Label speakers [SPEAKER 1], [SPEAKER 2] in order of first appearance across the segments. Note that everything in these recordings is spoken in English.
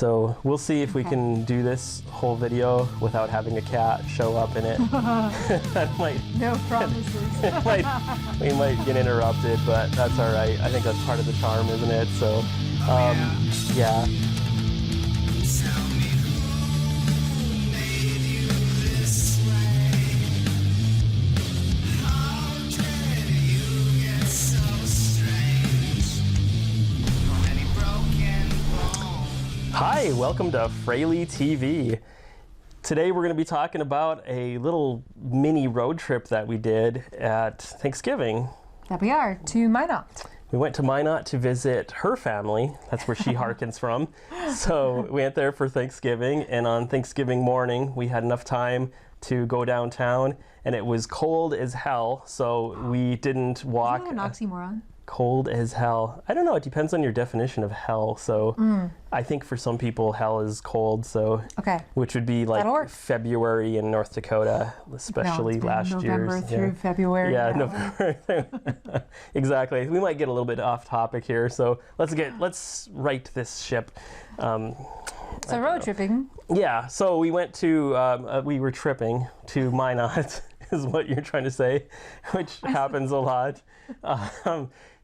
[SPEAKER 1] So we'll see if we can do this whole video without having a cat show up in it. That might,
[SPEAKER 2] no promises.
[SPEAKER 1] we might get interrupted, but that's all right. I think that's part of the charm, isn't it? So, yeah. Hi, welcome to FraeLea TV. Today we're going to be talking about a little mini road trip that we did at Thanksgiving.
[SPEAKER 2] That we are, to Minot.
[SPEAKER 1] We went to Minot to visit her family. That's where she harkens from. So we went there for Thanksgiving, and on Thanksgiving morning we had enough time to go downtown, and it was cold as hell, so we didn't walk.
[SPEAKER 2] Isn't that an oxymoron?
[SPEAKER 1] Cold as hell. I don't know, it depends on your definition of hell. So I think for some people hell is cold, so which would be like February in North Dakota, especially last year.
[SPEAKER 2] November through February.
[SPEAKER 1] Yeah, November. Exactly. We might get a little bit off topic here, so let's right this ship.
[SPEAKER 2] So road tripping. Yeah,
[SPEAKER 1] so we went to we were tripping to Minot is what you're trying to say, which happens a lot.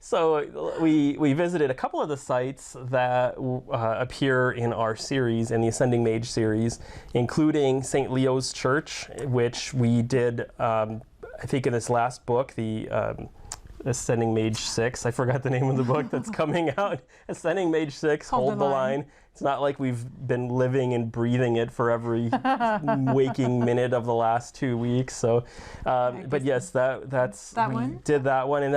[SPEAKER 1] So we visited a couple of the sites that appear in our series, in the Ascending Mage series, including St. Leo's Church, which we did, I think in this last book, the Ascending Mage 6. I forgot the name of the book that's coming out. Ascending Mage 6, Hold the Line. It's not like we've been living and breathing it for every waking minute of the last 2 weeks. So, but yes, we did that one, and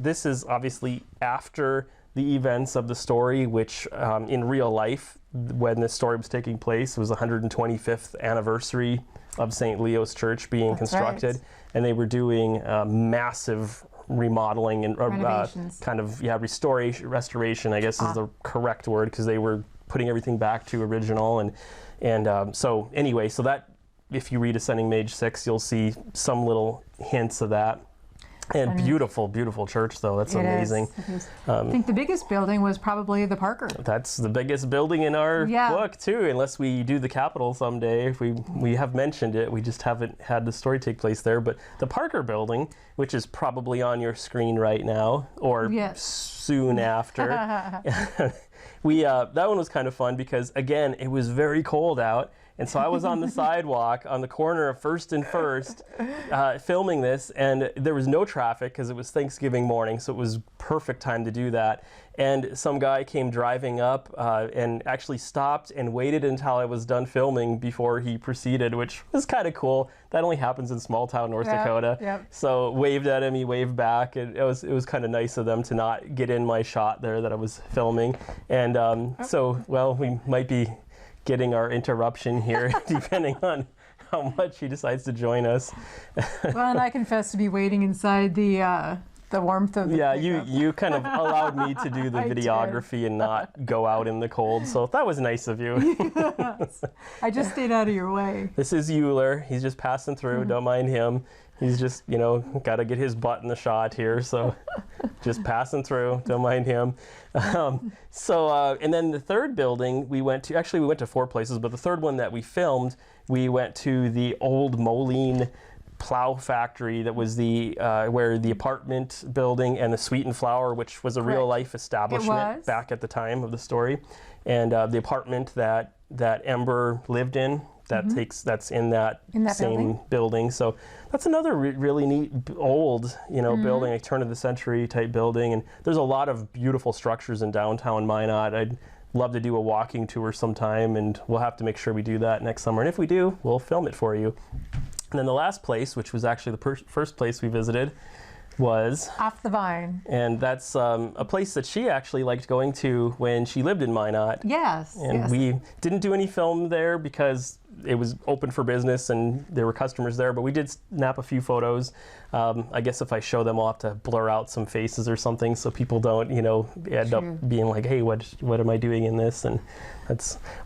[SPEAKER 1] this is obviously after the events of the story, which in real life, when this story was taking place, was the 125th anniversary of St. Leo's Church being constructed, and they were doing massive remodeling and restoration, I guess is the correct word, because they were putting everything back to original, and so anyway, so that if you read Ascending Mage 6, you'll see some little hints of that. And beautiful, beautiful church, though. That's amazing.
[SPEAKER 2] I think the biggest building was probably the Parker.
[SPEAKER 1] That's the biggest building in our book, too, unless we do the Capitol someday. If we have mentioned it, we just haven't had the story take place there. But the Parker building, which is probably on your screen right now, or soon after, that one was kind of fun because, again, it was very cold out. And so I was on the sidewalk on the corner of First and First filming this, and there was no traffic because it was Thanksgiving morning, so it was perfect time to do that. And some guy came driving up and actually stopped and waited until I was done filming before he proceeded, which was kind of cool. That only happens in small town North Dakota. So waved at him, he waved back, and it was kind of nice of them to not get in my shot there that I was filming. And so, well, we might be getting our interruption here, depending on how much he decides to join us.
[SPEAKER 2] Well, and I confess to be waiting inside the warmth of the pickup.
[SPEAKER 1] you kind of allowed me to do the videography and not go out in the cold, so that was nice of you.
[SPEAKER 2] Yes. I just stayed out of your way.
[SPEAKER 1] This is Euler. He's just passing through. Don't mind him. He's just, got to get his butt in the shot here, so just passing through. Don't mind him. And then the third building we went to 4 places, but the third one that we filmed, we went to the old Moline Plow factory that was where the apartment building and the Sweet and Flour, which was a real life establishment back at the time of the story, and the apartment that Ember lived in. That's in that same building. So that's another really neat old building, like turn of the century type building, and there's a lot of beautiful structures in downtown Minot. I'd love to do a walking tour sometime, and we'll have to make sure we do that next summer, and if we do, we'll film it for you. And then the last place, which was actually the first place we visited, was
[SPEAKER 2] Off the Vine.
[SPEAKER 1] And that's a place that she actually liked going to when she lived in Minot.
[SPEAKER 2] Yes.
[SPEAKER 1] And we didn't do any film there because it was open for business and there were customers there, but we did snap a few photos. I guess if I show them, I'll have to blur out some faces or something so people don't, end up being like, hey, what am I doing in this? And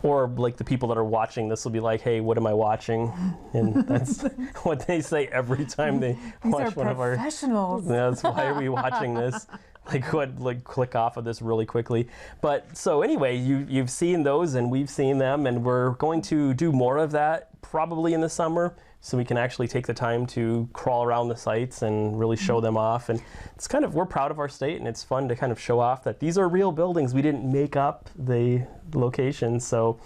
[SPEAKER 1] or like the people that are watching this will be like, hey, what am I watching? And that's what they say every time they watch one of our...
[SPEAKER 2] professionals.
[SPEAKER 1] That's why are we watching this? click off of this really quickly. But so anyway, you've seen those and we've seen them, and we're going to do more of that probably in the summer, so we can actually take the time to crawl around the sites and really show them off. And it's we're proud of our state, and it's fun to kind of show off that these are real buildings. We didn't make up the locations. So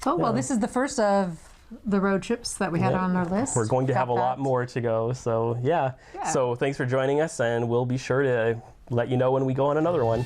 [SPEAKER 2] well, this is the first of the road trips that we had on our list.
[SPEAKER 1] We're going to have a lot more to go. So yeah. So thanks for joining us, and we'll be sure to let you know when we go on another one.